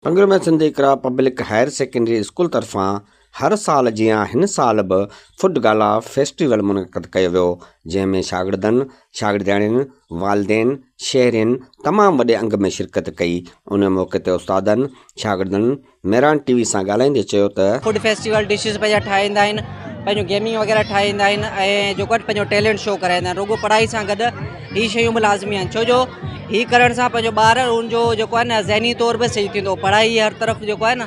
पंगुर में सिंधीकरा public higher secondary school तरफां हर साल जियां हिन साल बि फूड गाला फेस्टिवल मुनक़द कयो वियो, जंहिंमें शागिर्दनि, शागिर्दियाणियुनि, वालिदैन, शहरियुनि तमामु वॾे अंग में शिरकत कई। उन मौक़े ते उस्तादनि, शागिर्दनि मेरान टीवी सां ॻाल्हाईंदे चयो त फूड फेस्टिवल डिशिस पंहिंजा ठाहींदा आहिनि, पंहिंजो गेमिंग वग़ैरह ठाहींदा आहिनि ऐं जेको आहे पंहिंजो टैलेंट शो कराईंदा आहिनि। रुॻो पढ़ाई सां गॾु हीअ शयूं बि लाज़मी आहिनि, छो जो हीअ करण सां पंहिंजो ॿार उनजो जेको आहे न ज़हनी तौर बि सही थींदो। पढ़ाई हर तरफ़ जेको आहे न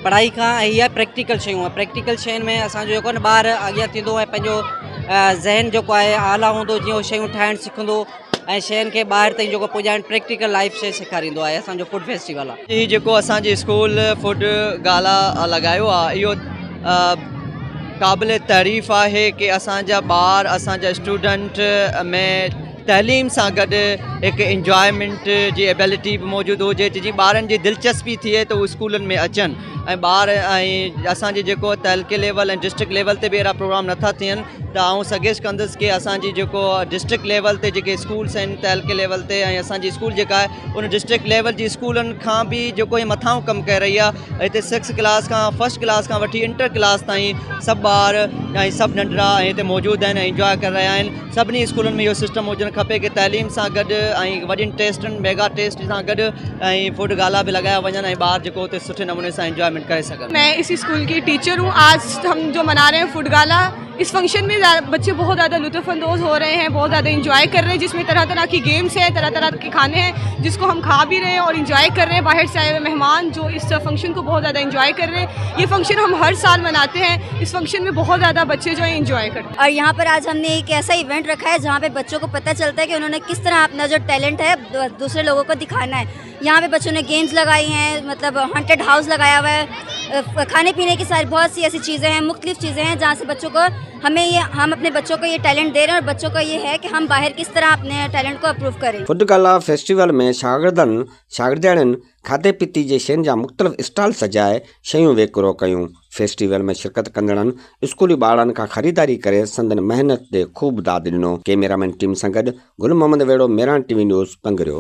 पढ़ाई खां इहा प्रैक्टिकल शयूं आहे, प्रैक्टिकल शयुनि में असांजो जेको आहे न ॿार अॻियां थींदो ऐं पंहिंजो ज़हन जेको आहे आला हूंदो, जीअं उहो शयूं ठाहिणु सिखंदो ऐं शयुनि खे ॿाहिरि ताईं जेको पुॼाइणु प्रैक्टिकल लाइफ शइ सेखारींदो आहे असांजो फूड फेस्टिवल आहे। ही जेको असांजे स्कूल फूड गाला लॻायो आहे, इहो क़ाबिल तारीफ़ आहे कि असांजा ॿार, असांजा स्टूडेंट में तइलीम सां गॾु हिकु इंजॉयमेंट जी एबिलिटी बि मौजूदु हुजे, जीअं ॿारनि जी दिलचस्पी थिए त उहे स्कूलनि में अचनि ऐं ॿार ऐं असांजे जेको तहलके लेवल ऐं डिस्ट्रिक्ट लेवल ते बि अहिड़ा प्रोग्राम नथा थियनि त आउं सजेस्ट कंदुसि कि असांजी जेको डिस्ट्रिक्ट लेवल ते जेके स्कूल्स आहिनि तहलके लेवल ते ऐं असांजी स्कूल जेका आहे उन डिस्ट्रिक्ट लेवल जी स्कूलनि खां बि जेको इहे मथां कमु करे रही आहे। हिते 6 क्लास खां फर्स्ट क्लास खां वठी इंटर क्लास ताईं सभु ॿार ऐं सभु नंढड़ा ऐं हिते मौजूदु आहिनि ऐं इंजॉय करे रहिया आहिनि। सभिनी स्कूलनि में इहो सिस्टम हुजणु खपे कि तइलीम सां गॾु ऐं वॾियुनि टेस्टनि मेगा टेस्ट सां गॾु ऐं फूड गाला बि लॻाया वञनि ऐं ॿार जेको हुते सुठे नमूने सां इंजॉयमेंट करे सघनि। मैं इसी स्कूल की टीचर हूँ। आज हम जो मना रहे हैं फूड गाला, इस फंक्शन में बच्चे बहुत ज़्यादा लुत्फ़अंदोज़ हो रहे हैं, बहुत ज़्यादा इंजॉय कर रहे हैं, जिसमें तरह तरह की गेम्स हैं, तरह तरह के खाने हैं जिसको हम खा भी रहे हैं और इंजॉय कर रहे हैं। बाहर से आए हुए मेहमान जो इस फंक्शन को बहुत ज़्यादा इंजॉय कर रहे हैं। ये फंक्शन हम हर साल मनाते हैं, इस फंक्शन में बहुत ज़्यादा बच्चे जो है इंजॉय करते हैं। और यहाँ पर आज हमने एक ऐसा इवेंट रखा है जहाँ पे बच्चों को पता चलता है कि उन्होंने किस तरह अपना जो टैलेंट है दूसरे लोगों को दिखाना है। यहाँ पे बच्चों ने गेम्स लगाई हैं, मतलब हॉन्टेड हाउस लगाया हुआ है, खाने पीने की सारी बहुत सी ऐसी चीज़ें हैं, मुख्तलिफ चीज़ें हैं जहाँ से बच्चों को हम अपने बच्चों को ये टैलेंट दे रहे हैं और बच्चों का ये है कि हम बाहर किस तरह अपने टैलेंट को अप्रूव करें। फूड गाला फेस्टिवल में शागिर्दनि, शागिर्दियाणियुनि खाधे पीती जे शयुनि जा मुख़्तलिफ़ स्टॉल सजाए शयूं विकिरो कयूं। फेस्टिवल में शिरकत कंदड़नि स्कूली ॿारनि खां ख़रीदारी करे संदन महिनत ते ख़ूब दाद ॾिनो। कैमरामैन टीम सां गॾु गुल मोहम्मद वेड़ो, मेरान टीवी न्यूज़, पंगरियो।